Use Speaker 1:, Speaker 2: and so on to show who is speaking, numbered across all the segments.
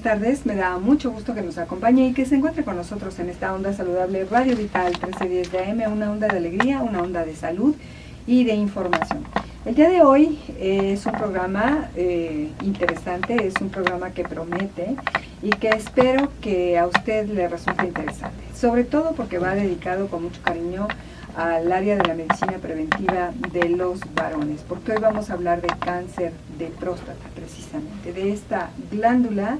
Speaker 1: tardes, me da mucho gusto que nos acompañe y que se encuentre con nosotros en esta onda saludable Radio Vital 1310 de AM, una onda de alegría, una onda de salud y de información. El día de hoy es un programa interesante, es un programa que promete y que espero que a usted le resulte interesante, sobre todo porque va dedicado con mucho cariño al área de la medicina preventiva de los varones, porque hoy vamos a hablar de cáncer de próstata, precisamente, de esta glándula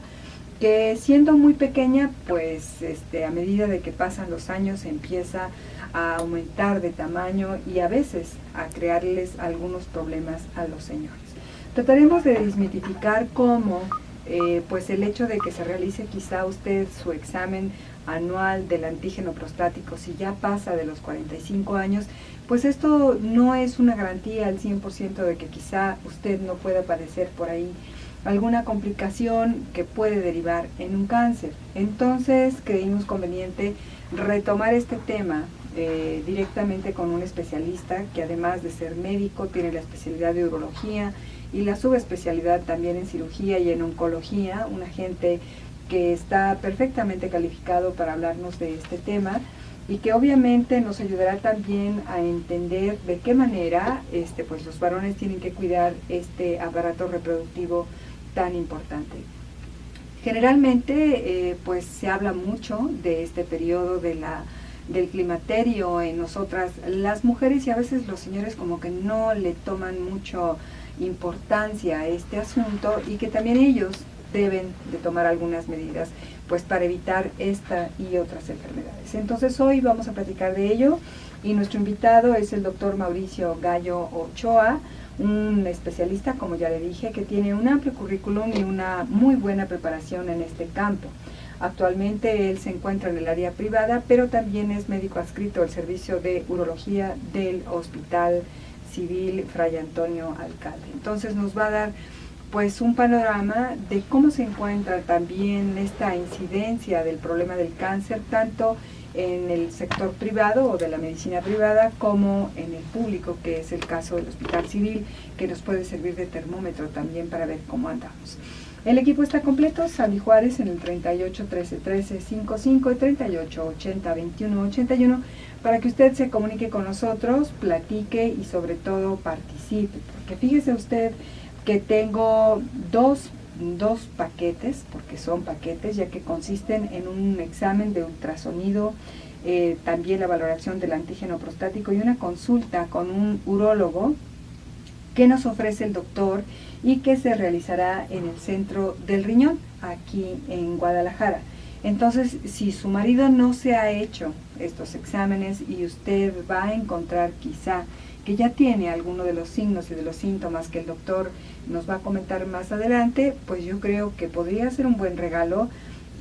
Speaker 1: que siendo muy pequeña, pues a medida de que pasan los años empieza a aumentar de tamaño y a veces a crearles algunos problemas a los señores. Trataremos de desmitificar cómo pues el hecho de que se realice quizá usted su examen anual del antígeno prostático, si ya pasa de los 45 años, pues esto no es una garantía al 100% de que quizá usted no pueda padecer por ahí alguna complicación que puede derivar en un cáncer. Entonces creímos conveniente retomar este tema directamente con un especialista que además de ser médico tiene la especialidad de urología y la subespecialidad también en cirugía y en oncología, un agente que está perfectamente calificado para hablarnos de este tema y que obviamente nos ayudará también a entender de qué manera pues los varones tienen que cuidar este aparato reproductivo tan importante. Generalmente pues se habla mucho de este periodo del climaterio en nosotras las mujeres y a veces los señores como que no le toman mucho importancia a este asunto y que también ellos deben de tomar algunas medidas pues para evitar esta y otras enfermedades. Entonces hoy vamos a platicar de ello y nuestro invitado es el doctor Mauricio Gallo Ochoa, un especialista, como ya le dije, que tiene un amplio currículum y una muy buena preparación en este campo. Actualmente él se encuentra en el área privada, pero también es médico adscrito al servicio de urología del Hospital Civil Fray Antonio Alcalde. Entonces nos va a dar pues un panorama de cómo se encuentra también esta incidencia del problema del cáncer, tanto en el sector privado o de la medicina privada como en el público, que es el caso del Hospital Civil, que nos puede servir de termómetro también para ver cómo andamos. El equipo está completo, Sandy Juárez en el 38 13 13 55 y 38 80 21 81, para que usted se comunique con nosotros, platique y sobre todo participe, porque fíjese usted que tengo dos paquetes, porque son paquetes, ya que consisten en un examen de ultrasonido, también la valoración del antígeno prostático y una consulta con un urólogo que nos ofrece el doctor y que se realizará en el Centro del Riñón, aquí en Guadalajara. Entonces, si su marido no se ha hecho estos exámenes y usted va a encontrar quizá que ya tiene alguno de los signos y de los síntomas que el doctor nos va a comentar más adelante, pues yo creo que podría ser un buen regalo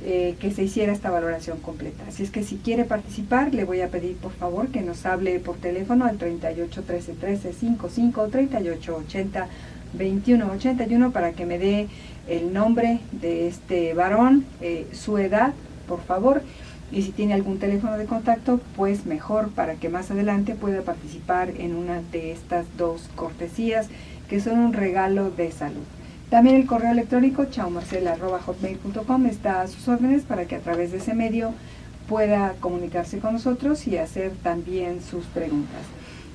Speaker 1: que se hiciera esta valoración completa. Así es que si quiere participar, le voy a pedir por favor que nos hable por teléfono al 38 13 13 55 38 80 21 81 para que me dé el nombre de este varón, su edad, por favor. Y si tiene algún teléfono de contacto, pues mejor, para que más adelante pueda participar en una de estas dos cortesías que son un regalo de salud. También el correo electrónico chaumarcela@hotmail.com está a sus órdenes para que a través de ese medio pueda comunicarse con nosotros y hacer también sus preguntas.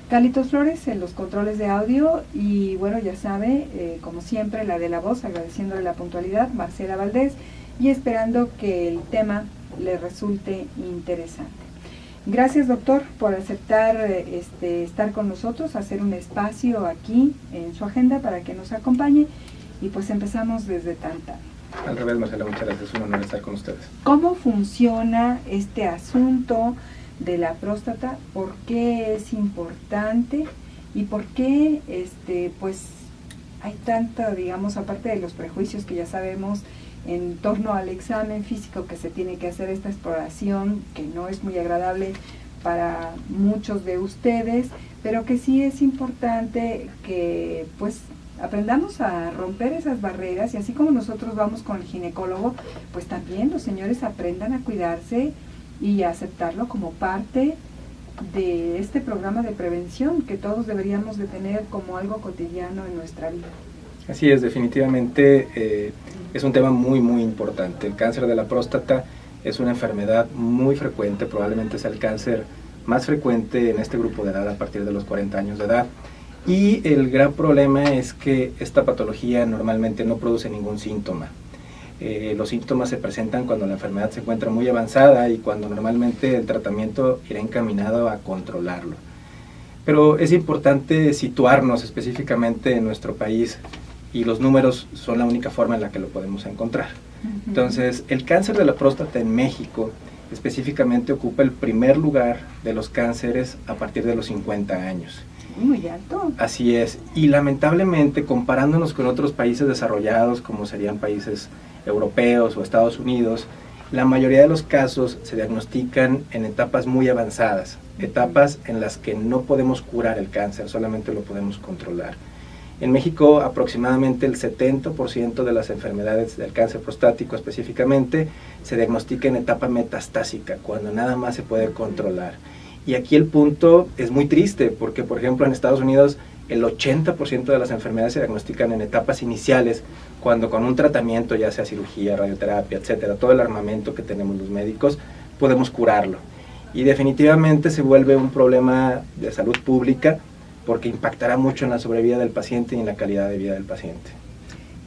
Speaker 1: Carlitos Flores en los controles de audio y bueno, ya sabe, como siempre, la de la voz, agradeciéndole la puntualidad, Marcela Valdés, y esperando que el tema le resulte interesante. Gracias, doctor, por aceptar estar con nosotros, hacer un espacio aquí en su agenda para que nos acompañe y pues empezamos desde tanta.
Speaker 2: Al revés, Marcela, muchas gracias, un honor estar con ustedes.
Speaker 1: ¿Cómo funciona este asunto de la próstata? ¿Por qué es importante? ¿Y por qué pues hay tanta, digamos, aparte de los prejuicios que ya sabemos en torno al examen físico que se tiene que hacer, esta exploración que no es muy agradable para muchos de ustedes, pero que sí es importante que pues aprendamos a romper esas barreras y así como nosotros vamos con el ginecólogo, pues también los señores aprendan a cuidarse y a aceptarlo como parte de este programa de prevención que todos deberíamos de tener como algo cotidiano en nuestra vida.
Speaker 2: Así es, definitivamente es un tema muy importante. El cáncer de la próstata es una enfermedad muy frecuente, probablemente es el cáncer más frecuente en este grupo de edad a partir de los 40 años de edad. Y el gran problema es que esta patología normalmente no produce ningún síntoma. Los síntomas se presentan cuando la enfermedad se encuentra muy avanzada y cuando normalmente el tratamiento irá encaminado a controlarlo. Pero es importante situarnos específicamente en nuestro país y los números son la única forma en la que lo podemos encontrar. Entonces, el cáncer de la próstata en México específicamente ocupa el primer lugar de los cánceres a partir de los 50 años.
Speaker 1: Muy alto.
Speaker 2: Así es, y lamentablemente comparándonos con otros países desarrollados como serían países europeos o Estados Unidos, la mayoría de los casos se diagnostican en etapas muy avanzadas, etapas en las que no podemos curar el cáncer, solamente lo podemos controlar. En México aproximadamente el 70% de las enfermedades del cáncer prostático específicamente se diagnostica en etapa metastásica, cuando nada más se puede controlar. Y aquí el punto es muy triste porque, por ejemplo, en Estados Unidos el 80% de las enfermedades se diagnostican en etapas iniciales, cuando con un tratamiento, ya sea cirugía, radioterapia, etcétera, todo el armamento que tenemos los médicos, podemos curarlo. Y definitivamente se vuelve un problema de salud pública porque impactará mucho en la sobrevida del paciente y en la calidad de vida del paciente.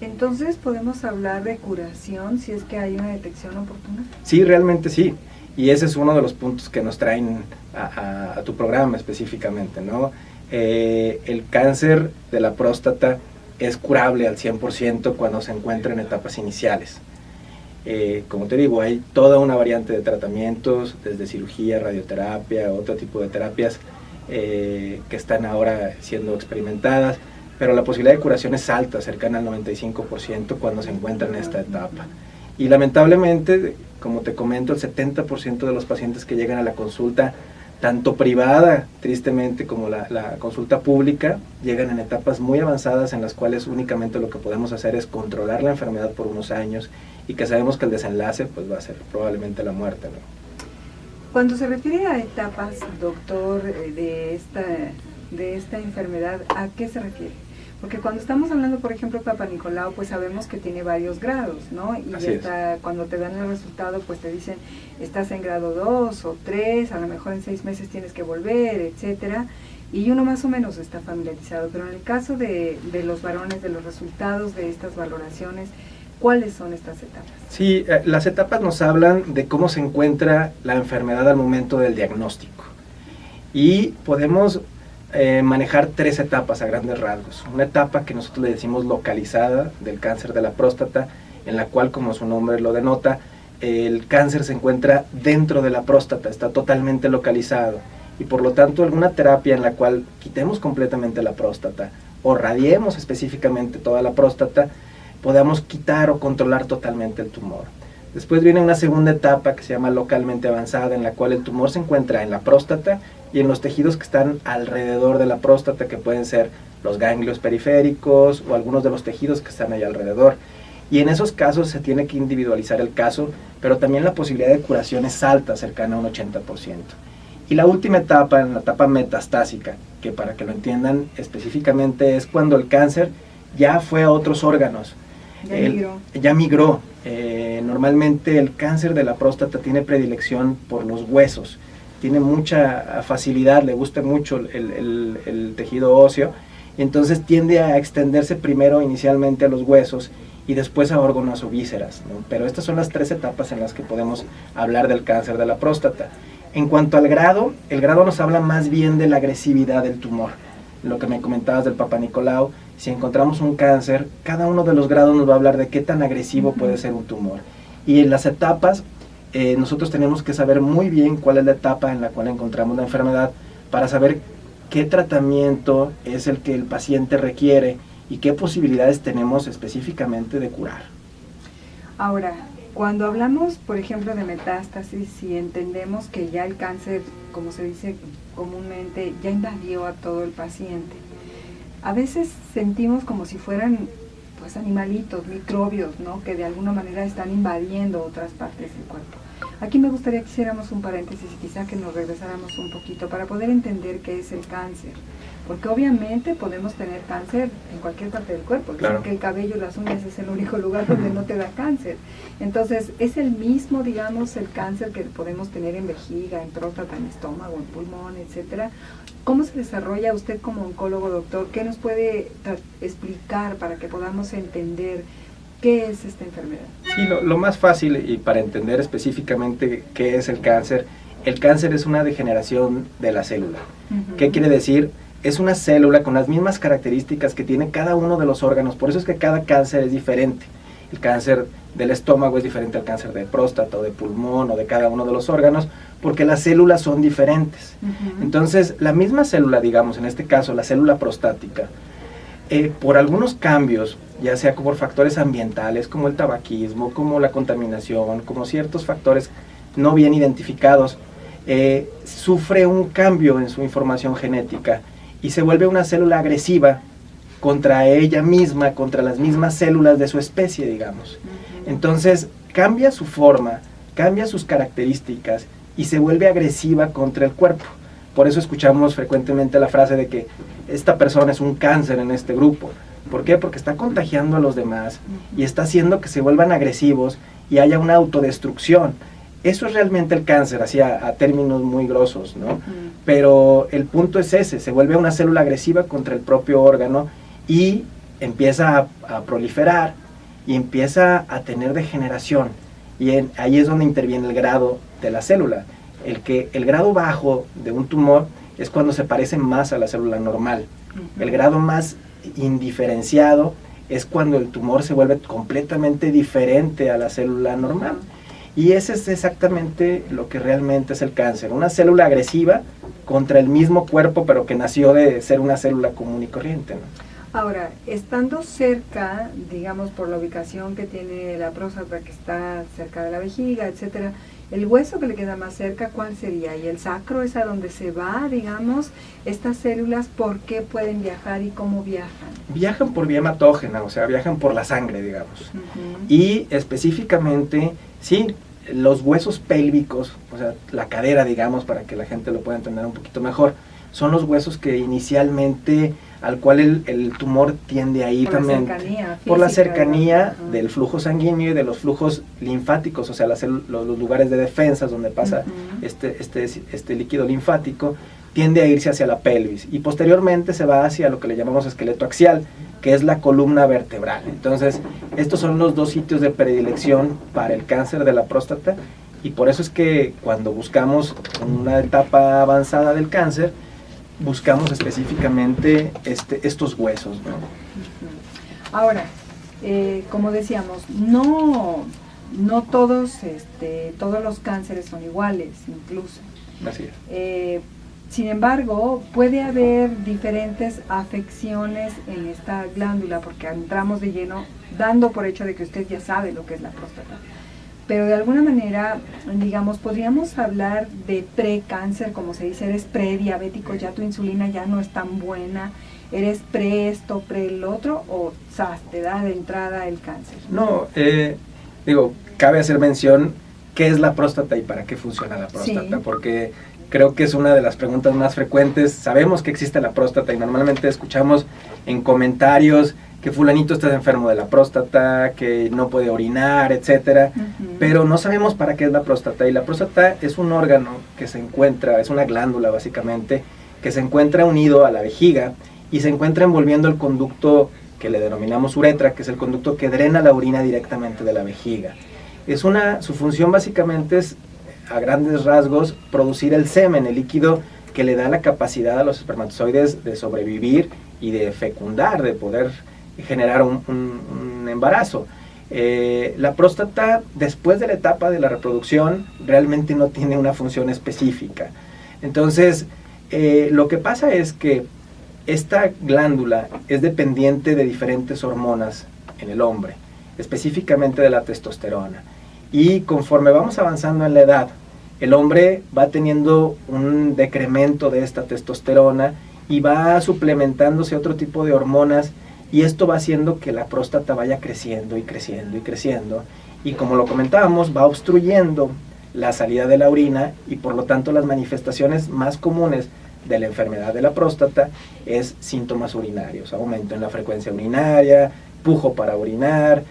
Speaker 1: Entonces, ¿podemos hablar de curación si es que hay una detección oportuna?
Speaker 2: Sí, realmente sí. Y ese es uno de los puntos que nos traen a tu programa específicamente, ¿no? El cáncer de la próstata es curable al 100% cuando se encuentra en etapas iniciales. Como te digo, hay toda una variante de tratamientos, desde cirugía, radioterapia, otro tipo de terapias que están ahora siendo experimentadas, pero la posibilidad de curación es alta, cercana al 95% cuando se encuentra en esta etapa. Y lamentablemente, como te comento, el 70% de los pacientes que llegan a la consulta, tanto privada, tristemente, como la consulta pública, llegan en etapas muy avanzadas en las cuales únicamente lo que podemos hacer es controlar la enfermedad por unos años y que sabemos que el desenlace pues, va a ser probablemente la muerte, ¿no?
Speaker 1: Cuando se refiere a etapas, doctor, de esta enfermedad, ¿a qué se refiere? Porque cuando estamos hablando, por ejemplo, de Papa Nicolau, pues sabemos que tiene varios grados, ¿no? Y cuando te dan el resultado, pues te dicen, estás en grado 2 o 3, a lo mejor en 6 meses tienes que volver, etcétera. Y uno más o menos está familiarizado. Pero en el caso de los varones, de los resultados de estas valoraciones, ¿cuáles son estas etapas?
Speaker 2: Sí, las etapas nos hablan de cómo se encuentra la enfermedad al momento del diagnóstico. Y podemos manejar 3 etapas a grandes rasgos. Una etapa que nosotros le decimos localizada del cáncer de la próstata, en la cual, como su nombre lo denota, el cáncer se encuentra dentro de la próstata, está totalmente localizado. Y por lo tanto, alguna terapia en la cual quitemos completamente la próstata o radiemos específicamente toda la próstata, podamos quitar o controlar totalmente el tumor. Después viene una segunda etapa que se llama localmente avanzada, en la cual el tumor se encuentra en la próstata y en los tejidos que están alrededor de la próstata, que pueden ser los ganglios periféricos o algunos de los tejidos que están ahí alrededor. Y en esos casos se tiene que individualizar el caso, pero también la posibilidad de curación es alta, cercana a un 80%. Y la última etapa, en la etapa metastásica, que para que lo entiendan específicamente es cuando el cáncer ya fue a otros órganos. Ya migró. Normalmente el cáncer de la próstata tiene predilección por los huesos, tiene mucha facilidad, le gusta mucho el tejido óseo, y entonces tiende a extenderse primero inicialmente a los huesos y después a órganos o vísceras, ¿no? Pero estas son las 3 etapas en las que podemos hablar del cáncer de la próstata. En cuanto al grado, el grado nos habla más bien de la agresividad del tumor. Lo que me comentabas del Papa Nicolau, si encontramos un cáncer, cada uno de los grados nos va a hablar de qué tan agresivo puede ser un tumor. Y en las etapas, nosotros tenemos que saber muy bien cuál es la etapa en la cual encontramos la enfermedad para saber qué tratamiento es el que el paciente requiere y qué posibilidades tenemos específicamente de curar.
Speaker 1: Ahora, cuando hablamos, por ejemplo, de metástasis, si entendemos que ya el cáncer, como se dice comúnmente, ya invadió a todo el paciente, a veces sentimos como si fueran pues animalitos, microbios, ¿no? Que de alguna manera están invadiendo otras partes del cuerpo. Aquí me gustaría que hiciéramos un paréntesis y quizá que nos regresáramos un poquito para poder entender qué es el cáncer. porque obviamente podemos tener cáncer en cualquier parte del cuerpo,
Speaker 2: claro,
Speaker 1: que el cabello y las uñas es el único lugar donde no te da cáncer. Entonces, es el mismo, digamos, el cáncer que podemos tener en vejiga, en próstata, en estómago, en pulmón, etcétera. ¿Cómo se desarrolla usted como oncólogo, doctor? ¿Qué nos puede explicar para que podamos entender qué es esta enfermedad?
Speaker 2: Sí, lo más fácil, y para entender específicamente qué es el cáncer es una degeneración de la célula. ¿Qué quiere decir? Es una célula con las mismas características que tiene cada uno de los órganos, por eso es que cada cáncer es diferente. El cáncer del estómago es diferente al cáncer de próstata o de pulmón o de cada uno de los órganos, porque las células son diferentes. Entonces, la misma célula, digamos, en este caso, la célula prostática, por algunos cambios, ya sea por factores ambientales, como el tabaquismo, como la contaminación, como ciertos factores no bien identificados, sufre un cambio en su información genética y se vuelve una célula agresiva contra ella misma, contra las mismas células de su especie, digamos. Entonces, cambia su forma, cambia sus características y se vuelve agresiva contra el cuerpo. Por eso escuchamos frecuentemente la frase de que esta persona es un cáncer en este grupo. ¿Por qué? Porque está contagiando a los demás y está haciendo que se vuelvan agresivos y haya una autodestrucción. Eso es realmente el cáncer, así a términos muy grosos, ¿no? Pero el punto es ese, se vuelve una célula agresiva contra el propio órgano y empieza a proliferar y empieza a tener degeneración. Y ahí es donde interviene el grado de la célula. El grado bajo de un tumor es cuando se parece más a la célula normal. El grado más indiferenciado es cuando el tumor se vuelve completamente diferente a la célula normal. Y ese es exactamente lo que realmente es el cáncer, una célula agresiva contra el mismo cuerpo, pero que nació de ser una célula común y corriente, ¿no?
Speaker 1: Ahora, estando cerca, digamos, por la ubicación que tiene la próstata, que está cerca de la vejiga, etcétera, el hueso que le queda más cerca, ¿cuál sería? Y el sacro es a donde se va, digamos, estas células, ¿por qué pueden viajar y cómo viajan? Viajan
Speaker 2: por vía hematógena, o sea, viajan por la sangre, digamos. Y específicamente, sí, los huesos pélvicos, o sea, la cadera, digamos, para que la gente lo pueda entender un poquito mejor, son los huesos que inicialmente, al cual el tumor tiende a ir también, por la cercanía del flujo sanguíneo y de los flujos linfáticos, o sea, los lugares de defensa donde pasa este líquido linfático, tiende a irse hacia la pelvis y posteriormente se va hacia lo que le llamamos esqueleto axial, que es la columna vertebral. Entonces, estos son los dos sitios de predilección para el cáncer de la próstata y por eso es que cuando buscamos una etapa avanzada del cáncer, buscamos específicamente estos huesos, ¿no?
Speaker 1: Ahora, como decíamos, no todos los cánceres son iguales, incluso.
Speaker 2: Así es.
Speaker 1: Sin embargo, puede haber diferentes afecciones en esta glándula, porque entramos de lleno, dando por hecho de que usted ya sabe lo que es la próstata. Pero de alguna manera, digamos, podríamos hablar de precáncer, como se dice, eres prediabético, ya tu insulina ya no es tan buena, eres pre esto, pre el otro, o te da de entrada el cáncer.
Speaker 2: No, cabe hacer mención qué es la próstata y para qué funciona la próstata, porque creo que es una de las preguntas más frecuentes. Sabemos que existe la próstata y normalmente escuchamos en comentarios que fulanito está enfermo de la próstata, que no puede orinar, etcétera, pero no sabemos para qué es la próstata. Y la próstata es un órgano que se encuentra, es una glándula básicamente, que se encuentra unido a la vejiga y se encuentra envolviendo el conducto que le denominamos uretra, que es el conducto que drena la orina directamente de la vejiga. Su función básicamente es, a grandes rasgos, producir el semen, el líquido que le da la capacidad a los espermatozoides de sobrevivir y de fecundar, de poder generar un embarazo. La próstata, después de la etapa de la reproducción, realmente no tiene una función específica. Entonces, lo que pasa es que esta glándula es dependiente de diferentes hormonas en el hombre, específicamente de la testosterona. Y conforme vamos avanzando en la edad, el hombre va teniendo un decremento de esta testosterona y va suplementándose otro tipo de hormonas, y esto va haciendo que la próstata vaya creciendo y creciendo y creciendo, y como lo comentábamos, va obstruyendo la salida de la orina, y por lo tanto las manifestaciones más comunes de la enfermedad de la próstata es síntomas urinarios, aumento en la frecuencia urinaria, pujo para orinar,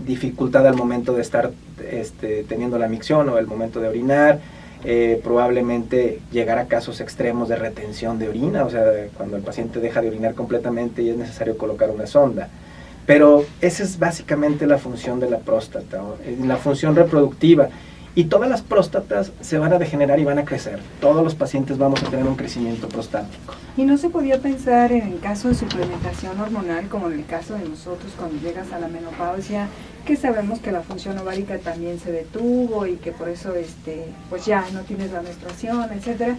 Speaker 2: dificultad al momento de estar teniendo la micción o el momento de orinar, probablemente llegar a casos extremos de retención de orina, o sea, cuando el paciente deja de orinar completamente y es necesario colocar una sonda. Pero esa es básicamente la función de la próstata, la función reproductiva. Y todas las próstatas se van a degenerar y van a crecer. Todos los pacientes vamos a tener un crecimiento prostático.
Speaker 1: ¿Y no se podía pensar en el caso de suplementación hormonal, como en el caso de nosotros cuando llegas a la menopausia, que sabemos que la función ovárica también se detuvo y que por eso pues ya no tienes la menstruación, etcétera,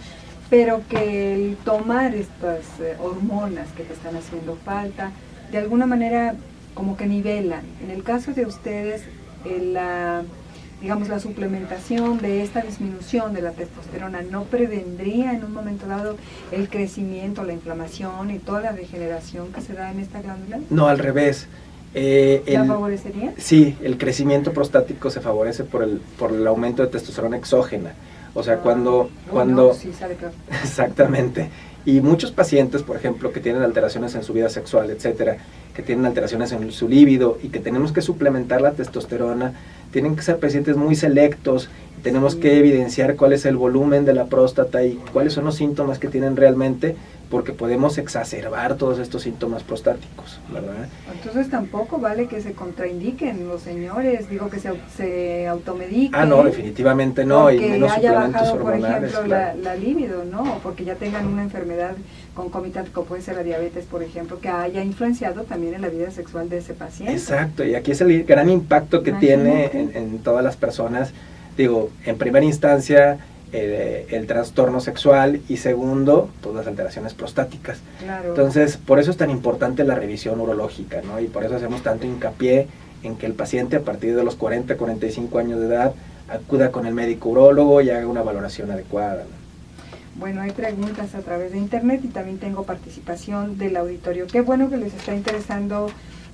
Speaker 1: pero que el tomar estas hormonas que te están haciendo falta, de alguna manera como que nivelan? En el caso de ustedes, la suplementación de esta disminución de la testosterona no prevendría en un momento dado el crecimiento, la inflamación y toda la degeneración que se da en esta glándula?
Speaker 2: No, al revés.
Speaker 1: ¿La favorecería?
Speaker 2: Sí, el crecimiento prostático se favorece por el aumento de testosterona exógena. O sea, cuando
Speaker 1: sí, sale claro.
Speaker 2: Exactamente. Y muchos pacientes, por ejemplo, que tienen alteraciones en su vida sexual, etcétera, que tienen alteraciones en su líbido y que tenemos que suplementar la testosterona, tienen que ser pacientes muy selectos, tenemos que evidenciar cuál es el volumen de la próstata y cuáles son los síntomas que tienen realmente, porque podemos exacerbar todos estos síntomas prostáticos, ¿verdad?
Speaker 1: Entonces tampoco vale que se contraindiquen los señores, digo que se automediquen.
Speaker 2: Ah, no, definitivamente no, y menos
Speaker 1: haya
Speaker 2: suplementos
Speaker 1: bajado,
Speaker 2: hormonales.
Speaker 1: por ejemplo,
Speaker 2: claro.
Speaker 1: la libido, ¿no? O porque ya tengan una enfermedad concomitante, como puede ser la diabetes, por ejemplo, que haya influenciado también en la vida sexual de ese paciente.
Speaker 2: Exacto, y aquí es el gran impacto que tiene en todas las personas. Digo, en primera instancia, el trastorno sexual y segundo, pues las alteraciones prostáticas.
Speaker 1: Claro.
Speaker 2: Entonces, por eso es tan importante la revisión urológica, ¿no? Y por eso hacemos tanto hincapié en que el paciente a partir de los 40, 45 años de edad acuda con el médico urólogo y haga una valoración adecuada, ¿no?
Speaker 1: Bueno, hay preguntas a través de internet y también tengo participación del auditorio. Qué bueno que les está interesando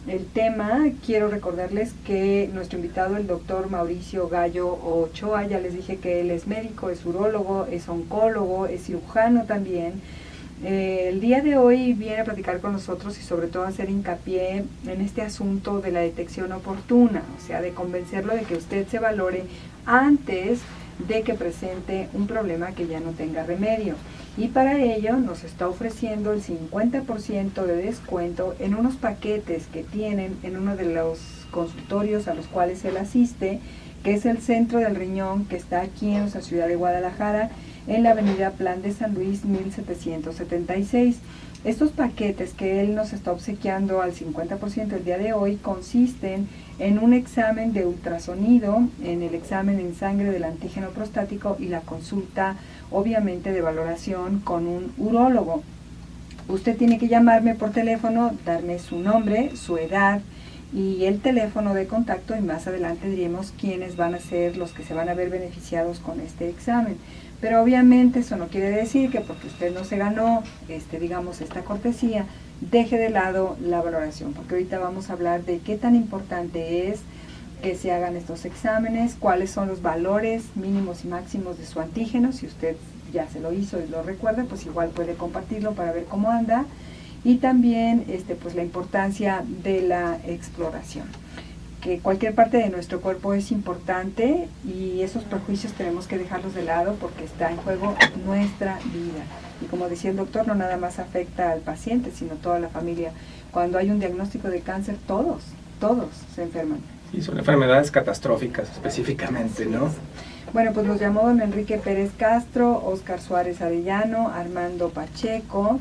Speaker 1: el tema. Quiero recordarles que nuestro invitado, el doctor Mauricio Gallo Ochoa, ya les dije que él es médico, es urólogo, es oncólogo, es cirujano también. El día de hoy viene a platicar con nosotros y sobre todo a hacer hincapié en este asunto de la detección oportuna, o sea, de convencerlo de que usted se valore antes de que presente un problema que ya no tenga remedio. Y para ello nos está ofreciendo el 50% de descuento en unos paquetes que tienen en uno de los consultorios a los cuales él asiste, que es el Centro del Riñón, que está aquí en nuestra ciudad de Guadalajara, en la avenida Plan de San Luis 1776. Estos paquetes que él nos está obsequiando al 50% el día de hoy consisten en un examen de ultrasonido, en el examen en sangre del antígeno prostático y la consulta, obviamente, de valoración con un urólogo. Usted tiene que llamarme por teléfono, darme su nombre, su edad y el teléfono de contacto, y más adelante diremos quiénes van a ser los que se van a ver beneficiados con este examen. Pero obviamente eso no quiere decir que porque usted no se ganó esta cortesía, deje de lado la valoración, porque ahorita vamos a hablar de qué tan importante es que se hagan estos exámenes, cuáles son los valores mínimos y máximos de su antígeno. Si usted ya se lo hizo y lo recuerda, pues igual puede compartirlo para ver cómo anda, y también pues la importancia de la exploración, que cualquier parte de nuestro cuerpo es importante y esos prejuicios tenemos que dejarlos de lado porque está en juego nuestra vida. Y como decía el doctor, no nada más afecta al paciente, sino toda la familia. Cuando hay un diagnóstico de cáncer, todos se enferman.
Speaker 2: Y son enfermedades catastróficas específicamente, ¿no?
Speaker 1: Bueno, pues los llamó don Enrique Pérez Castro, Óscar Suárez Arellano, Armando Pacheco,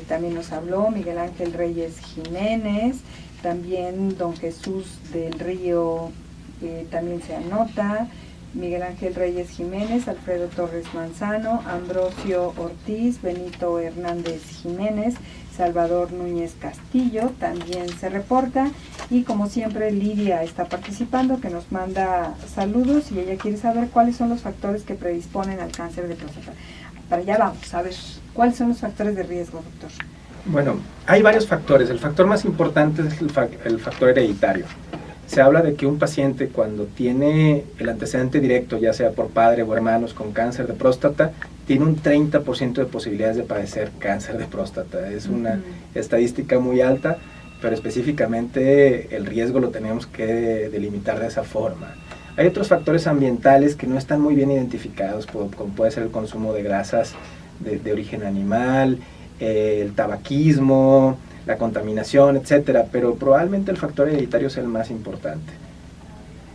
Speaker 1: también nos habló Miguel Ángel Reyes Jiménez, también don Jesús del Río, también se anota, Miguel Ángel Reyes Jiménez, Alfredo Torres Manzano, Ambrosio Ortiz, Benito Hernández Jiménez, Salvador Núñez Castillo también se reporta, y como siempre Lidia está participando, que nos manda saludos y ella quiere saber cuáles son los factores que predisponen al cáncer de próstata. Para allá vamos, a ver, ¿cuáles son los factores de riesgo, doctor?
Speaker 2: Bueno, hay varios factores. El factor más importante es el factor hereditario. se habla de que un paciente cuando tiene el antecedente directo, ya sea por padre o hermanos con cáncer de próstata, tiene un 30% de posibilidades de padecer cáncer de próstata. Es una estadística muy alta, pero específicamente el riesgo lo tenemos que delimitar de esa forma. Hay otros factores ambientales que no están muy bien identificados, como puede ser el consumo de grasas de origen animal, el tabaquismo, la contaminación, etcétera, pero probablemente el factor hereditario es el más importante.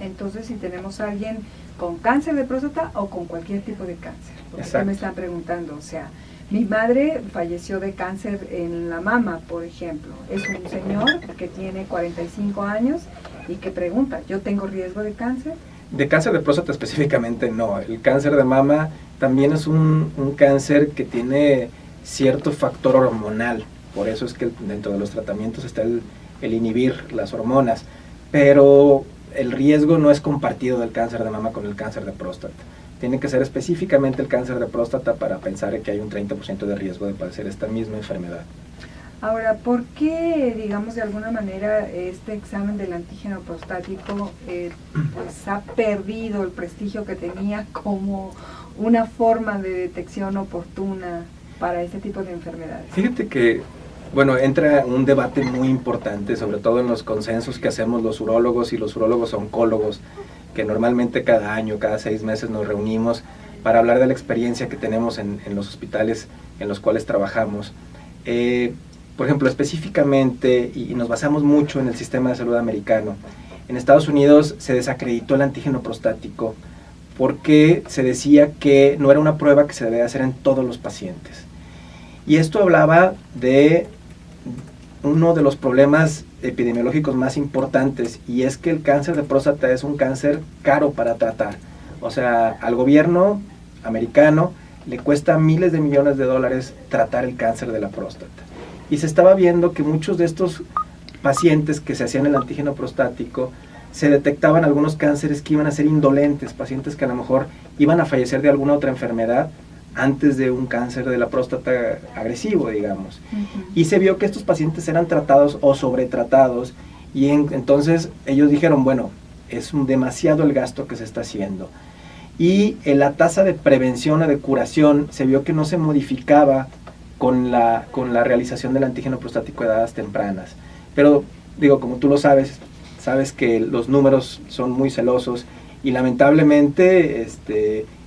Speaker 1: Entonces, si tenemos a alguien con cáncer de próstata o con cualquier tipo de cáncer, porque acá me están preguntando, o sea, mi madre falleció de cáncer en la mama, por ejemplo, es un señor que tiene 45 años y que pregunta, ¿yo tengo riesgo de cáncer?
Speaker 2: De cáncer de próstata específicamente no, el cáncer de mama también es un cáncer que tiene cierto factor hormonal. Por eso es que dentro de los tratamientos está el inhibir las hormonas, pero el riesgo no es compartido del cáncer de mama con el cáncer de próstata. Tiene que ser específicamente el cáncer de próstata para pensar que hay un 30% de riesgo de padecer esta misma enfermedad.
Speaker 1: Ahora, ¿por qué, digamos, de alguna manera este examen del antígeno prostático pues ha perdido el prestigio que tenía como una forma de detección oportuna para este tipo de enfermedades?
Speaker 2: Fíjate que bueno, entra un debate muy importante, sobre todo en los consensos que hacemos los urólogos y los urólogos oncólogos, que normalmente cada año, cada 6 meses nos reunimos para hablar de la experiencia que tenemos en los hospitales en los cuales trabajamos. Por ejemplo, específicamente, y nos basamos mucho en el sistema de salud americano, en Estados Unidos se desacreditó el antígeno prostático porque se decía que no era una prueba que se debía hacer en todos los pacientes. Y esto hablaba de uno de los problemas epidemiológicos más importantes, y es que el cáncer de próstata es un cáncer caro para tratar. O sea, al gobierno americano le cuesta miles de millones de dólares tratar el cáncer de la próstata. Y se estaba viendo que muchos de estos pacientes que se hacían el antígeno prostático, se detectaban algunos cánceres que iban a ser indolentes, pacientes que a lo mejor iban a fallecer de alguna otra enfermedad antes de un cáncer de la próstata agresivo, digamos. Y se vio que estos pacientes eran tratados o sobretratados, y entonces ellos dijeron, bueno, es demasiado el gasto que se está haciendo. Y la tasa de prevención o de curación se vio que no se modificaba con la realización del antígeno prostático a edades tempranas. Pero, digo, como tú lo sabes que los números son muy celosos, y lamentablemente,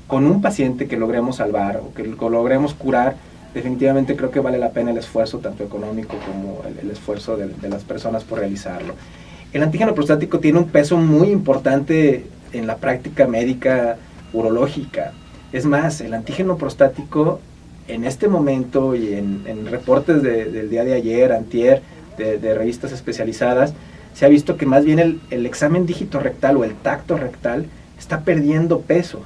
Speaker 2: con un paciente que logremos salvar o que lo logremos curar, definitivamente creo que vale la pena el esfuerzo tanto económico como el esfuerzo de las personas por realizarlo. El antígeno prostático tiene un peso muy importante en la práctica médica urológica. Es más, el antígeno prostático en este momento y en reportes del día de ayer, antier, de revistas especializadas, se ha visto que más bien el examen dígito rectal o el tacto rectal está perdiendo peso.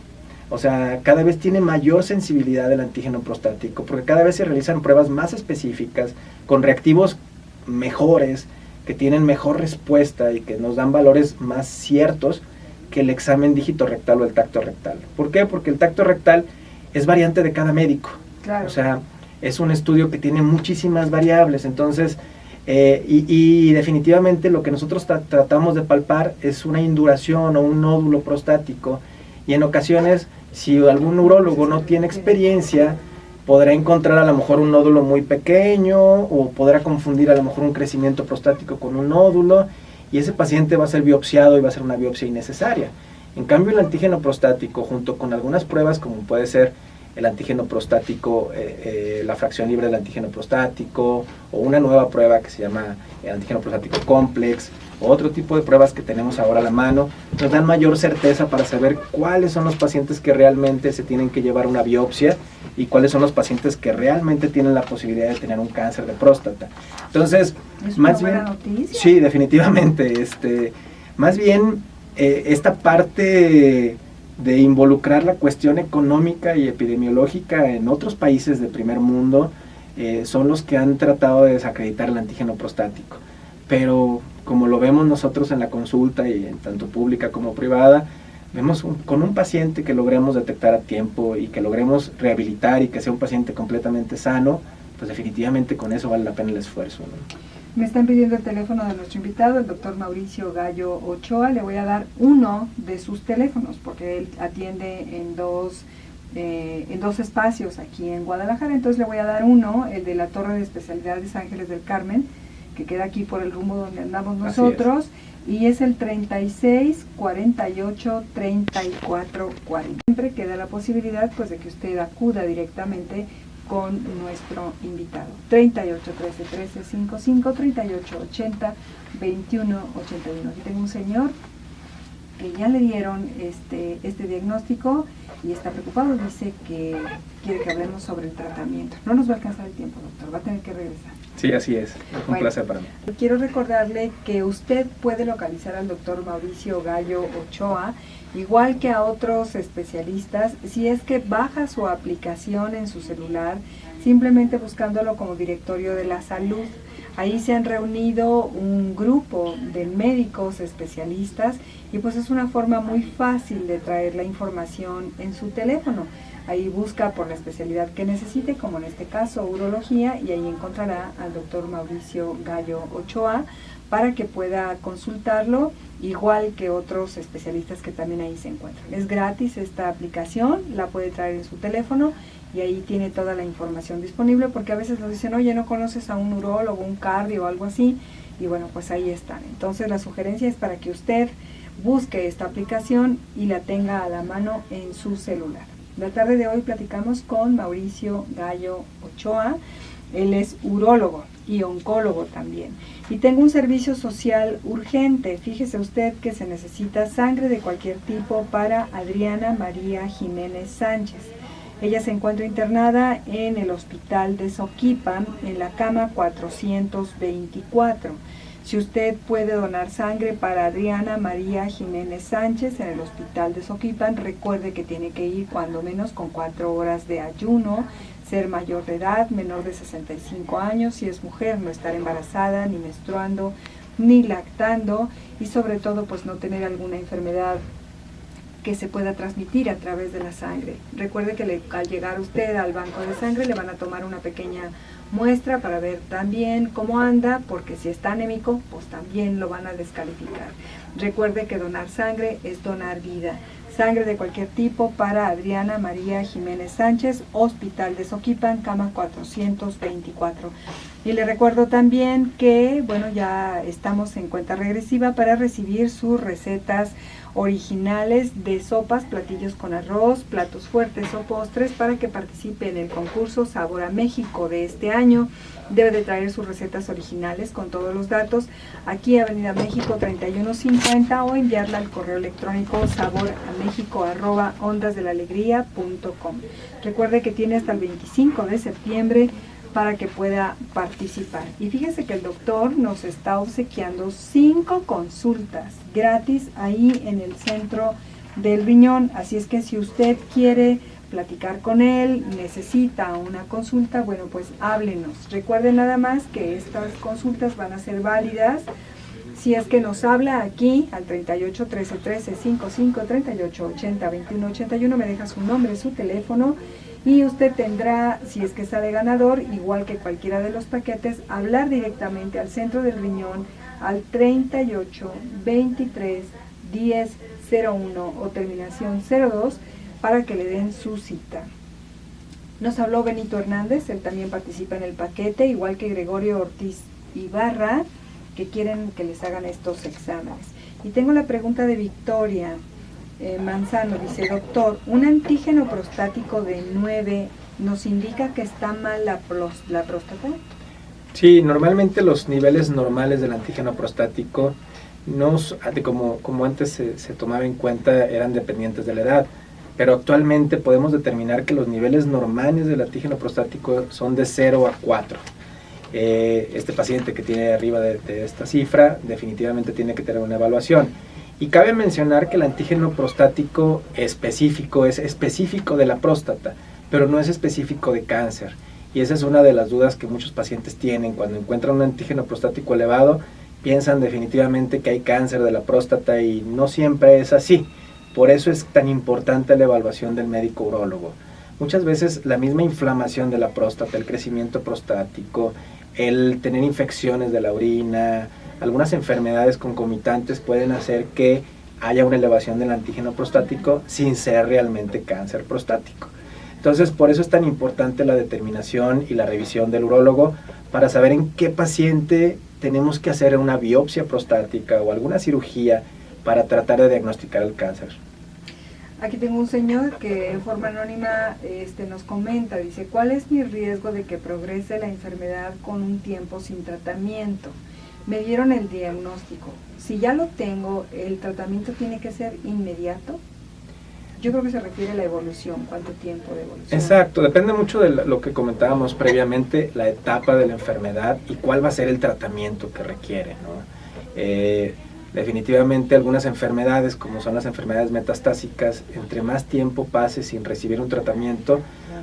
Speaker 2: O sea, cada vez tiene mayor sensibilidad el antígeno prostático, porque cada vez se realizan pruebas más específicas, con reactivos mejores, que tienen mejor respuesta y que nos dan valores más ciertos que el examen dígito rectal o el tacto rectal. ¿Por qué? Porque el tacto rectal es variante de cada médico. Claro. O sea, es un estudio que tiene muchísimas variables. Entonces, y definitivamente lo que nosotros tratamos de palpar es una induración o un nódulo prostático, y en ocasiones, si algún urólogo no tiene experiencia, podrá encontrar a lo mejor un nódulo muy pequeño, o podrá confundir a lo mejor un crecimiento prostático con un nódulo, y ese paciente va a ser biopsiado y va a ser una biopsia innecesaria. En cambio, el antígeno prostático, junto con algunas pruebas como puede ser el antígeno prostático, la fracción libre del antígeno prostático, o una nueva prueba que se llama el antígeno prostático complex, o otro tipo de pruebas que tenemos ahora a la mano, nos dan mayor certeza para saber cuáles son los pacientes que realmente se tienen que llevar una biopsia y cuáles son los pacientes que realmente tienen la posibilidad de tener un cáncer de próstata. Entonces,
Speaker 1: ¿es una buena noticia?
Speaker 2: Sí, definitivamente. Más bien, esta parte de involucrar la cuestión económica y epidemiológica en otros países de primer mundo son los que han tratado de desacreditar el antígeno prostático. Pero como lo vemos nosotros en la consulta, y en tanto pública como privada, vemos con un paciente que logremos detectar a tiempo y que logremos rehabilitar y que sea un paciente completamente sano, pues definitivamente con eso vale la pena el esfuerzo, ¿no?
Speaker 1: Me están pidiendo el teléfono de nuestro invitado, el doctor Mauricio Gallo Ochoa. Le voy a dar uno de sus teléfonos porque él atiende en dos espacios aquí en Guadalajara. Entonces le voy a dar uno, el de la Torre de Especialidades Ángeles del Carmen, que queda aquí por el rumbo donde andamos nosotros, y es el 36 48 34 40. Siempre queda la posibilidad pues de que usted acuda directamente con nuestro invitado. 38 13 13 55 38 80 21 81. Aquí tengo un señor que ya le dieron este diagnóstico y está preocupado, dice que quiere que hablemos sobre el tratamiento. No nos va a alcanzar el tiempo, doctor, va a tener que regresar.
Speaker 2: Sí, así es un placer para mí.
Speaker 1: Quiero recordarle que usted puede localizar al doctor Mauricio Gallo Ochoa, igual que a otros especialistas, si es que baja su aplicación en su celular, simplemente buscándolo como Directorio de la Salud. Ahí se han reunido un grupo de médicos especialistas y pues es una forma muy fácil de traer la información en su teléfono. Ahí busca por la especialidad que necesite, como en este caso urología, y ahí encontrará al doctor Mauricio Gallo Ochoa para que pueda consultarlo, igual que otros especialistas que también ahí se encuentran. Es gratis esta aplicación, la puede traer en su teléfono y ahí tiene toda la información disponible, porque a veces nos dicen, oye, ¿no conoces a un urólogo, un cardio o algo así? Y bueno, pues ahí están. Entonces la sugerencia es para que usted busque esta aplicación y la tenga a la mano en su celular. La tarde de hoy platicamos con Mauricio Gallo Ochoa. Él es urólogo y oncólogo también. Y tengo un servicio social urgente. Fíjese usted que se necesita sangre de cualquier tipo para Adriana María Jiménez Sánchez. Ella se encuentra internada en el hospital de Soquipan, en la cama 424. Si usted puede donar sangre para Adriana María Jiménez Sánchez en el hospital de Soquipan, recuerde que tiene que ir cuando menos con 4 horas de ayuno, ser mayor de edad, menor de 65 años, si es mujer, no estar embarazada, ni menstruando, ni lactando, y sobre todo pues no tener alguna enfermedad que se pueda transmitir a través de la sangre. Recuerde que al llegar usted al banco de sangre le van a tomar una pequeña muestra para ver también cómo anda, porque si está anémico, pues también lo van a descalificar. Recuerde que donar sangre es donar vida. Sangre de cualquier tipo para Adriana María Jiménez Sánchez, Hospital de Soquipan, cama 424. Y le recuerdo también que, bueno, ya estamos en cuenta regresiva para recibir sus recetas originales de sopas, platillos con arroz, platos fuertes o postres para que participe en el concurso Sabor a México de este año. Debe de traer sus recetas originales con todos los datos aquí Avenida México 3150 o enviarla al correo electrónico saboramexico@ondasdelalegría.com. Recuerde que tiene hasta el 25 de septiembre para que pueda participar. Y fíjese que el doctor nos está obsequiando 5 consultas gratis ahí en el centro del riñón. Así es que si usted quiere platicar con él, necesita una consulta, bueno, pues háblenos. Recuerden nada más que estas consultas van a ser válidas si es que nos habla aquí al 38 13 13 55 38 80 21 81, me deja su nombre, su teléfono, y usted tendrá, si es que sale ganador, igual que cualquiera de los paquetes, hablar directamente al centro del riñón al 38 23 10 01 o terminación 02 para que le den su cita. Nos habló Benito Hernández, él también participa en el paquete, igual que Gregorio Ortiz Ibarra, que quieren que les hagan estos exámenes. Y tengo la pregunta de Victoria Manzano, dice, doctor, un antígeno prostático de 9 nos indica que está mal la próstata.
Speaker 2: Sí, normalmente los niveles normales del antígeno prostático, como antes se tomaba en cuenta, eran dependientes de la edad, pero actualmente podemos determinar que los niveles normales del antígeno prostático son de 0 a 4. Este paciente que tiene arriba de esta cifra definitivamente tiene que tener una evaluación. Y cabe mencionar que el antígeno prostático específico es específico de la próstata, pero no es específico de cáncer. Y esa es una de las dudas que muchos pacientes tienen. Cuando encuentran un antígeno prostático elevado, piensan definitivamente que hay cáncer de la próstata y no siempre es así. Por eso es tan importante la evaluación del médico urólogo. Muchas veces la misma inflamación de la próstata, el crecimiento prostático, el tener infecciones de la orina, algunas enfermedades concomitantes pueden hacer que haya una elevación del antígeno prostático sin ser realmente cáncer prostático. Entonces, por eso es tan importante la determinación y la revisión del urólogo para saber en qué paciente tenemos que hacer una biopsia prostática o alguna cirugía para tratar de diagnosticar el cáncer.
Speaker 1: Aquí tengo un señor que en forma anónima nos comenta, dice, ¿cuál es mi riesgo de que progrese la enfermedad con un tiempo sin tratamiento? Me dieron el diagnóstico. Si ya lo tengo, ¿el tratamiento tiene que ser inmediato? Yo creo que se refiere a la evolución, ¿cuánto tiempo de evolución?
Speaker 2: Exacto, depende mucho de lo que comentábamos previamente, la etapa de la enfermedad y cuál va a ser el tratamiento que requiere, ¿no? Definitivamente algunas enfermedades, como son las enfermedades metastásicas, entre más tiempo pase sin recibir un tratamiento,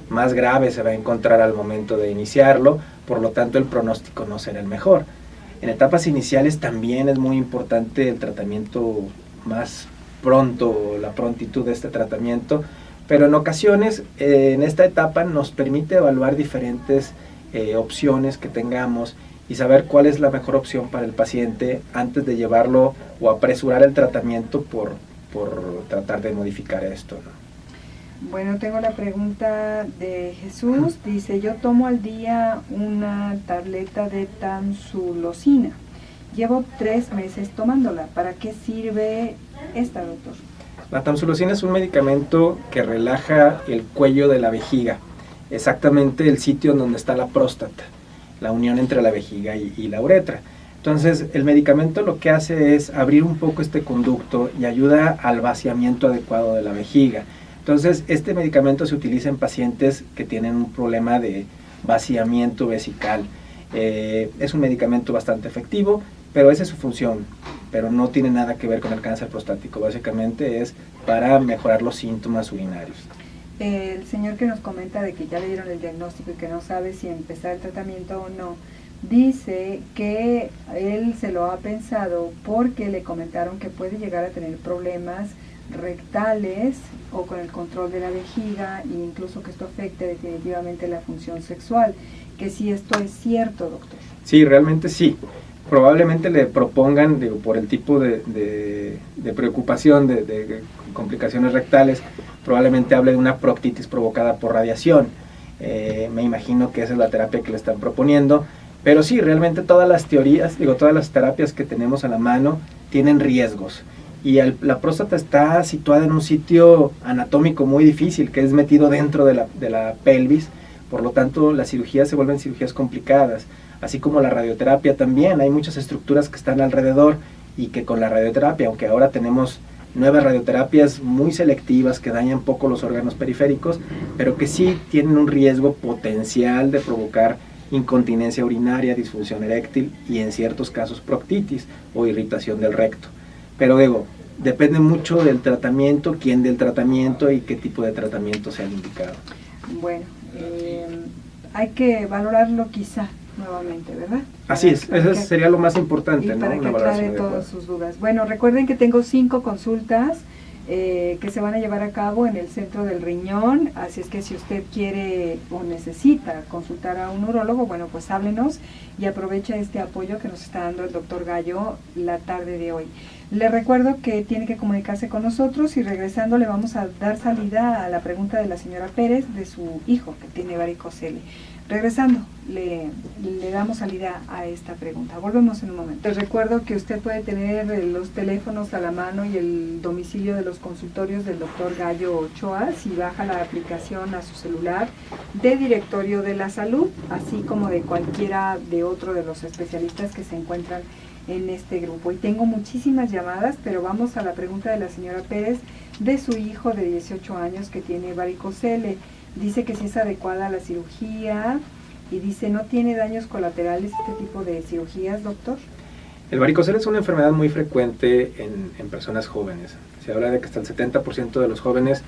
Speaker 2: más grave se va a encontrar al momento de iniciarlo, por lo tanto el pronóstico no será el mejor. En etapas iniciales también es muy importante el tratamiento más pronto, la prontitud de este tratamiento, pero en ocasiones en esta etapa nos permite evaluar diferentes opciones que tengamos y saber cuál es la mejor opción para el paciente antes de llevarlo o apresurar el tratamiento por tratar de modificar esto, ¿no?
Speaker 1: Bueno, tengo la pregunta de Jesús, dice, yo tomo al día una tableta de tamsulosina, llevo 3 meses tomándola, ¿para qué sirve esta, doctor?
Speaker 2: La tamsulosina es un medicamento que relaja el cuello de la vejiga, exactamente el sitio en donde está la próstata, la unión entre la vejiga y la uretra. Entonces el medicamento lo que hace es abrir un poco este conducto y ayuda al vaciamiento adecuado de la vejiga. Entonces este medicamento se utiliza en pacientes que tienen un problema de vaciamiento vesical. Es un medicamento bastante efectivo, pero esa es su función, pero no tiene nada que ver con el cáncer prostático, básicamente es para mejorar los síntomas urinarios.
Speaker 1: El señor que nos comenta de que ya le dieron el diagnóstico y que no sabe si empezar el tratamiento o no, dice que él se lo ha pensado porque le comentaron que puede llegar a tener problemas rectales o con el control de la vejiga e incluso que esto afecte definitivamente la función sexual, que si esto es cierto, doctor.
Speaker 2: Sí, realmente sí. Probablemente le propongan, digo, por el tipo de preocupación de complicaciones rectales, probablemente hable de una proctitis provocada por radiación. Me imagino que esa es la terapia que le están proponiendo, pero sí, realmente todas las teorías, todas las terapias que tenemos a la mano tienen riesgos. Y la próstata está situada en un sitio anatómico muy difícil, que es metido dentro de la pelvis, por lo tanto las cirugías se vuelven cirugías complicadas. Así como la radioterapia también, hay muchas estructuras que están alrededor y que con la radioterapia, aunque ahora tenemos nuevas radioterapias muy selectivas que dañan poco los órganos periféricos, pero que sí tienen un riesgo potencial de provocar incontinencia urinaria, disfunción eréctil y en ciertos casos proctitis o irritación del recto. Pero depende mucho del tratamiento, quién del tratamiento y qué tipo de tratamiento sea el indicado.
Speaker 1: Bueno, hay que valorarlo quizá nuevamente, ¿verdad?
Speaker 2: Así es, eso sería lo más importante, ¿no?
Speaker 1: Para que aclare todas sus dudas. Bueno, recuerden que tengo 5 consultas que se van a llevar a cabo en el centro del riñón, así es que si usted quiere o necesita consultar a un urólogo, bueno, pues háblenos y aprovecha este apoyo que nos está dando el doctor Gallo la tarde de hoy. Le recuerdo que tiene que comunicarse con nosotros y regresando le vamos a dar salida a la pregunta de la señora Pérez de su hijo que tiene varicocele. Regresando, le damos salida a esta pregunta. Volvemos en un momento. Les recuerdo que usted puede tener los teléfonos a la mano y el domicilio de los consultorios del doctor Gallo Ochoa si baja la aplicación a su celular de Directorio de la Salud, así como de cualquiera de otro de los especialistas que se encuentran en este grupo. Y tengo muchísimas llamadas, pero vamos a la pregunta de la señora Pérez de su hijo de 18 años que tiene varicocele. Dice que sí es adecuada la cirugía y dice, ¿no tiene daños colaterales este tipo de cirugías, doctor?
Speaker 2: El varicocele es una enfermedad muy frecuente en personas jóvenes. Se habla de que hasta el 70% de los jóvenes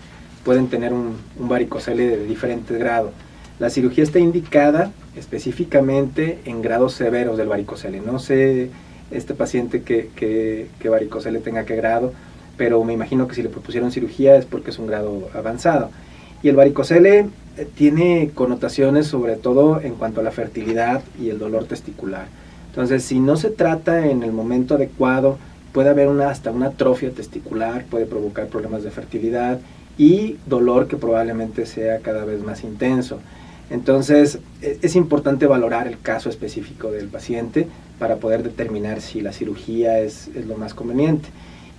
Speaker 2: pueden tener un varicocele de diferente grado. La cirugía está indicada específicamente en grados severos del varicocele. No sé este paciente que varicocele tenga qué grado, pero me imagino que si le propusieron cirugía es porque es un grado avanzado. Y el varicocele tiene connotaciones sobre todo en cuanto a la fertilidad y el dolor testicular. Entonces, si no se trata en el momento adecuado, puede haber hasta una atrofia testicular, puede provocar problemas de fertilidad y dolor que probablemente sea cada vez más intenso. Entonces, es importante valorar el caso específico del paciente para poder determinar si la cirugía es lo más conveniente.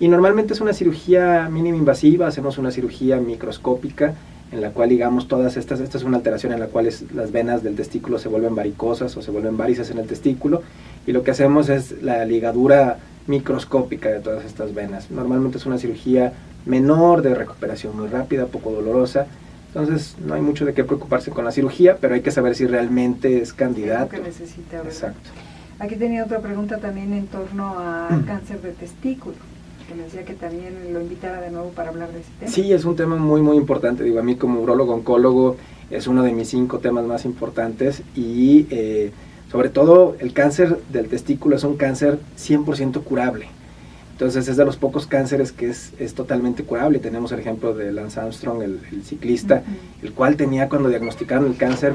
Speaker 2: Y normalmente es una cirugía mínima invasiva, hacemos una cirugía microscópica en la cual ligamos todas esta es una alteración en la cual las venas del testículo se vuelven varicosas o se vuelven varices en el testículo, y lo que hacemos es la ligadura microscópica de todas estas venas. Normalmente es una cirugía menor, de recuperación muy rápida, poco dolorosa. Entonces no hay mucho de qué preocuparse con la cirugía, pero hay que saber si realmente es candidato.
Speaker 1: Es lo que necesita, ¿verdad?
Speaker 2: Exacto.
Speaker 1: Aquí tenía otra pregunta también en torno a cáncer de testículo, que me decía que también lo invitara de nuevo para hablar de ese tema.
Speaker 2: Sí, es un tema muy muy importante. Digo, a mí como urólogo oncólogo es uno de mis 5 temas más importantes, y sobre todo el cáncer del testículo es un cáncer 100% curable. Entonces es de los pocos cánceres que es totalmente curable. Tenemos el ejemplo de Lance Armstrong, el ciclista, el cual tenía, cuando diagnosticaron el cáncer,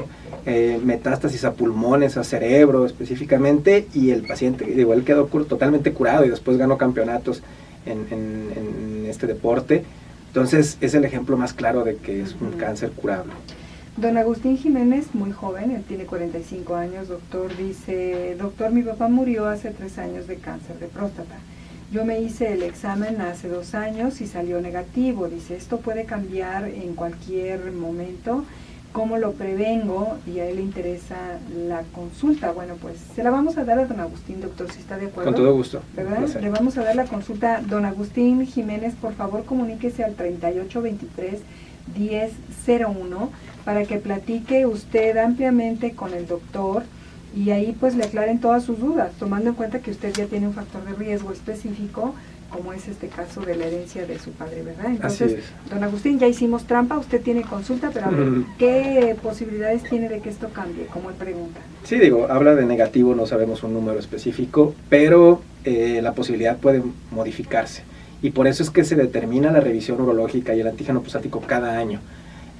Speaker 2: metástasis a pulmones, a cerebro específicamente, y el paciente, digo, él quedó totalmente curado y después ganó campeonatos en este deporte. Entonces es el ejemplo más claro de que es un cáncer curable.
Speaker 1: Don Agustín Jiménez, muy joven, él tiene 45 años, doctor, dice: doctor, mi papá murió hace 3 años de cáncer de próstata. Yo me hice el examen hace 2 años y salió negativo. Dice, ¿esto puede cambiar en cualquier momento? ¿Cómo lo prevengo? Y a él le interesa la consulta. Bueno, pues se la vamos a dar a don Agustín, doctor, si está de acuerdo.
Speaker 2: Con todo gusto.
Speaker 1: ¿Verdad? Le vamos a dar la consulta. Don Agustín Jiménez, por favor, comuníquese al 3823-1001 para que platique usted ampliamente con el doctor, y ahí pues le aclaren todas sus dudas, tomando en cuenta que usted ya tiene un factor de riesgo específico, como es este caso de la herencia de su padre, ¿verdad? Entonces, don Agustín, ya hicimos trampa, usted tiene consulta, pero a ver, ¿qué posibilidades tiene de que esto cambie? Como él pregunta.
Speaker 2: Sí, digo, habla de negativo, no sabemos un número específico, pero la posibilidad puede modificarse, y por eso es que se determina la revisión urológica y el antígeno prostático cada año.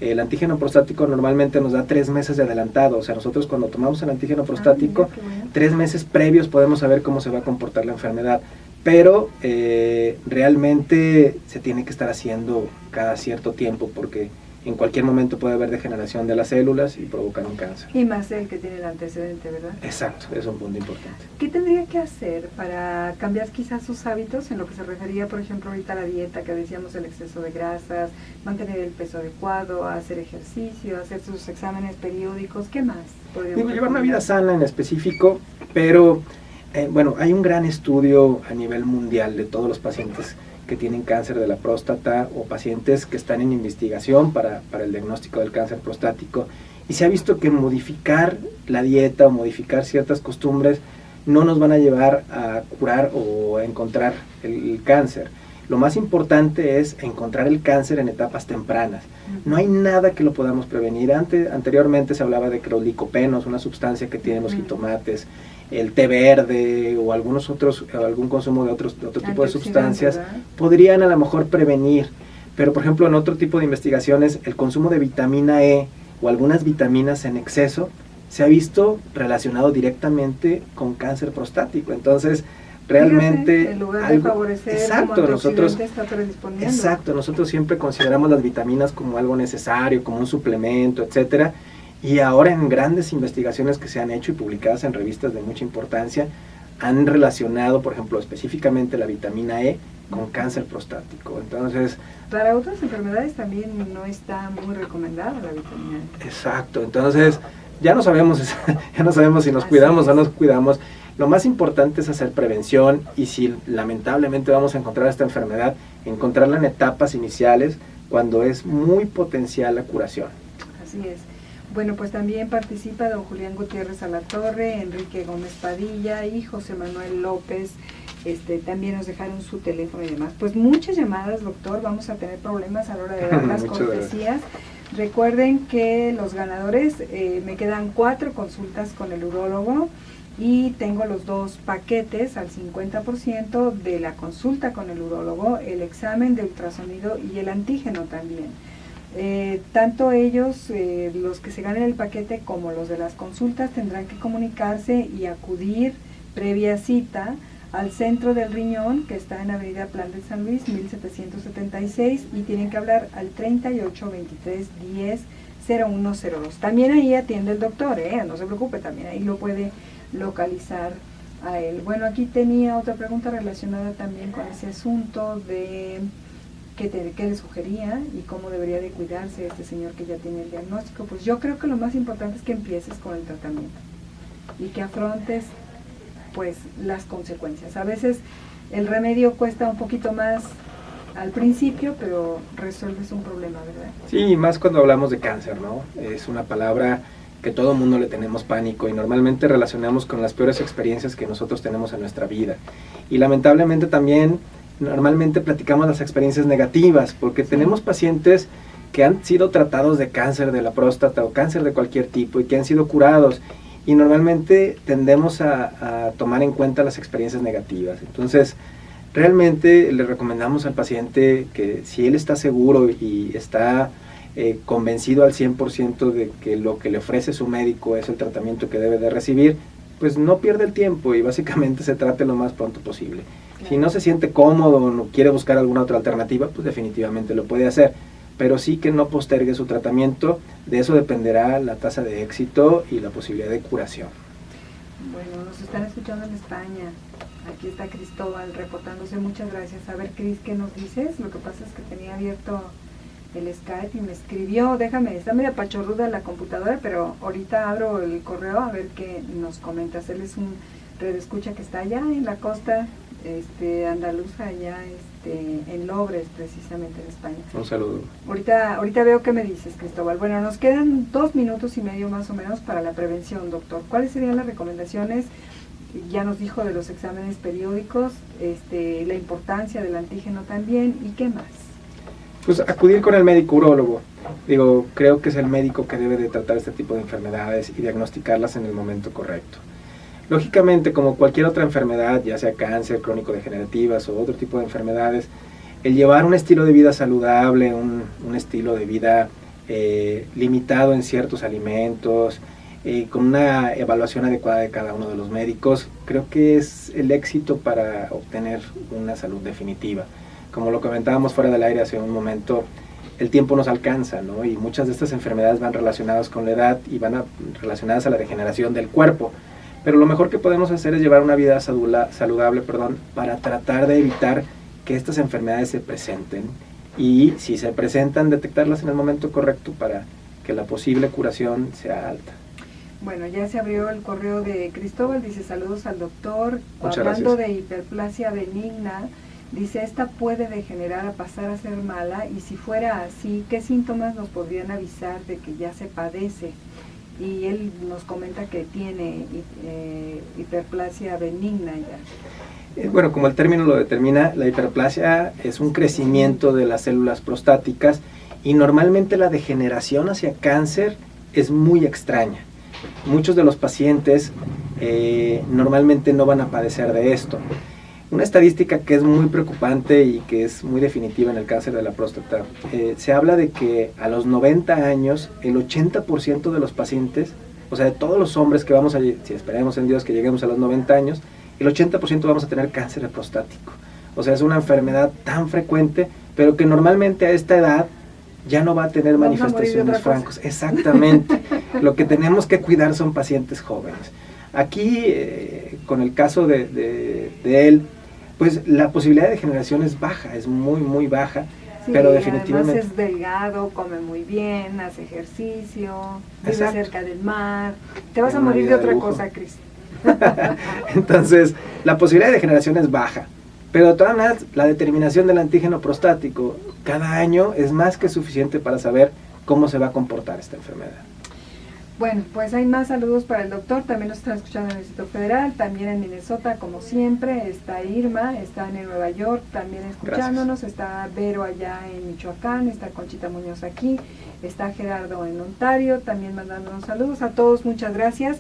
Speaker 2: El antígeno prostático normalmente nos da 3 meses de adelantado, o sea, nosotros cuando tomamos el antígeno prostático, 3 meses previos podemos saber cómo se va a comportar la enfermedad, pero realmente se tiene que estar haciendo cada cierto tiempo, porque en cualquier momento puede haber degeneración de las células y provocar un cáncer.
Speaker 1: Y más el que tiene el antecedente, ¿verdad?
Speaker 2: Exacto, es un punto importante.
Speaker 1: ¿Qué tendría que hacer para cambiar quizás sus hábitos en lo que se refería, por ejemplo, ahorita a la dieta, que decíamos el exceso de grasas, mantener el peso adecuado, hacer ejercicio, hacer sus exámenes periódicos? ¿Qué más?
Speaker 2: Digo, llevar una vida sana en específico, pero bueno, hay un gran estudio a nivel mundial de todos los pacientes que tienen cáncer de la próstata o pacientes que están en investigación para el diagnóstico del cáncer prostático, y se ha visto que modificar la dieta o modificar ciertas costumbres no nos van a llevar a curar o a encontrar el cáncer. Lo más importante es encontrar el cáncer en etapas tempranas. No hay nada que lo podamos prevenir. Anteriormente se hablaba de que los licopenos, una sustancia que tienen los jitomates, el té verde o algunos otros, algún consumo de otro tipo de sustancias, podrían a lo mejor prevenir. Pero por ejemplo, en otro tipo de investigaciones, el consumo de vitamina E o algunas vitaminas en exceso se ha visto relacionado directamente con cáncer prostático. Entonces, realmente,
Speaker 1: fíjate, en lugar de favorecer,
Speaker 2: exacto, nosotros siempre consideramos las vitaminas como algo necesario, como un suplemento, etcétera. Y ahora en grandes investigaciones que se han hecho y publicadas en revistas de mucha importancia, han relacionado, por ejemplo, específicamente la vitamina E con cáncer prostático. Entonces,
Speaker 1: para otras enfermedades también no está muy recomendada la vitamina E.
Speaker 2: Exacto, entonces ya no sabemos si nos cuidamos o no nos cuidamos. Lo más importante es hacer prevención, y si lamentablemente vamos a encontrar esta enfermedad, encontrarla en etapas iniciales cuando es muy potencial la curación.
Speaker 1: Así es. Bueno, pues también participa don Julián Gutiérrez Alatorre, Enrique Gómez Padilla y José Manuel López. También nos dejaron su teléfono y demás. Pues muchas llamadas, doctor, vamos a tener problemas a la hora de dar las cortesías. Recuerden que los ganadores, me quedan 4 consultas con el urólogo, y tengo los 2 paquetes al 50% de la consulta con el urólogo, el examen de ultrasonido y el antígeno también. Tanto ellos, los que se ganen el paquete, como los de las consultas, tendrán que comunicarse y acudir previa cita al Centro del Riñón, que está en Avenida Plan de San Luis, 1776, y tienen que hablar al 3823-10-0102. También ahí atiende el doctor, no se preocupe, también ahí lo puede localizar a él. Bueno, aquí tenía otra pregunta relacionada también con ese asunto de qué le sugería y cómo debería de cuidarse este señor que ya tiene el diagnóstico. Pues yo creo que lo más importante es que empieces con el tratamiento y que afrontes pues las consecuencias. A veces el remedio cuesta un poquito más al principio, pero resuelves un problema, ¿verdad?
Speaker 2: Sí, más cuando hablamos de cáncer, ¿no? Es una palabra que todo el mundo le tenemos pánico y normalmente relacionamos con las peores experiencias que nosotros tenemos en nuestra vida. Y lamentablemente también normalmente platicamos las experiencias negativas, porque tenemos pacientes que han sido tratados de cáncer de la próstata o cáncer de cualquier tipo y que han sido curados, y normalmente tendemos a tomar en cuenta las experiencias negativas. Entonces, realmente le recomendamos al paciente que si él está seguro y está convencido al 100% de que lo que le ofrece su médico es el tratamiento que debe de recibir, pues no pierda el tiempo y básicamente se trate lo más pronto posible. Claro. Si no se siente cómodo o no quiere buscar alguna otra alternativa, pues definitivamente lo puede hacer, pero sí que no postergue su tratamiento. De eso dependerá la tasa de éxito y la posibilidad de curación.
Speaker 1: Bueno, nos están escuchando en España. Aquí está Cristóbal reportándose. Muchas gracias. A ver, Cris, ¿qué nos dices? Lo que pasa es que tenía abierto el Skype y me escribió. Déjame, está medio pachorruda la computadora, pero ahorita abro el correo a ver qué nos comentas. Él es un redescucha que está allá en la costa andaluza, allá en Lobres, precisamente en España.
Speaker 2: Un saludo.
Speaker 1: Ahorita veo qué me dices, Cristóbal. Bueno, nos quedan 2 minutos y medio más o menos para la prevención, doctor. ¿Cuáles serían las recomendaciones? Ya nos dijo de los exámenes periódicos, la importancia del antígeno también, ¿y qué más?
Speaker 2: Pues acudir con el médico urólogo. Creo que es el médico que debe de tratar este tipo de enfermedades y diagnosticarlas en el momento correcto. Lógicamente, como cualquier otra enfermedad, ya sea cáncer, crónico-degenerativas o otro tipo de enfermedades, el llevar un estilo de vida saludable, un estilo de vida limitado en ciertos alimentos, con una evaluación adecuada de cada uno de los médicos, creo que es el éxito para obtener una salud definitiva. Como lo comentábamos fuera del aire hace un momento, el tiempo nos alcanza, ¿no? Y muchas de estas enfermedades van relacionadas con la edad y relacionadas a la degeneración del cuerpo. Pero lo mejor que podemos hacer es llevar una vida saludable, para tratar de evitar que estas enfermedades se presenten. Y si se presentan, detectarlas en el momento correcto para que la posible curación sea alta.
Speaker 1: Bueno, ya se abrió el correo de Cristóbal, dice saludos al doctor.
Speaker 2: Muchas
Speaker 1: Hablando
Speaker 2: gracias.
Speaker 1: de hiperplasia benigna, dice esta puede degenerar a pasar a ser mala, y si fuera así, ¿qué síntomas nos podrían avisar de que ya se padece? Y él nos comenta que tiene hiperplasia benigna ya.
Speaker 2: Bueno, como el término lo determina, la hiperplasia es un crecimiento de las células prostáticas y normalmente la degeneración hacia cáncer es muy extraña. Muchos de los pacientes normalmente no van a padecer de esto. Una estadística que es muy preocupante y que es muy definitiva en el cáncer de la próstata, se habla de que a los 90 años el 80% de los pacientes, o sea, de todos los hombres que vamos a, si esperemos en Dios que lleguemos a los 90 años, el 80% vamos a tener cáncer prostático. O sea, es una enfermedad tan frecuente, pero que normalmente a esta edad ya no va a tener manifestaciones francas. Exactamente. Lo que tenemos que cuidar son pacientes jóvenes. Aquí, con el caso de él, pues la posibilidad de degeneración es baja, es muy, muy baja,
Speaker 1: sí,
Speaker 2: pero definitivamente...
Speaker 1: Además es delgado, come muy bien, hace ejercicio, vive cerca del mar. Te vas a morir de otra cosa, Cris.
Speaker 2: Entonces, la posibilidad de degeneración es baja, pero de todas maneras, la determinación del antígeno prostático cada año es más que suficiente para saber cómo se va a comportar esta enfermedad.
Speaker 1: Bueno, pues hay más saludos para el doctor. También nos están escuchando en el Distrito Federal, también en Minnesota, como siempre. Está Irma, está en Nueva York también escuchándonos. Gracias. Está Vero allá en Michoacán, está Conchita Muñoz aquí, está Gerardo en Ontario, también mandándonos saludos a todos. Muchas gracias.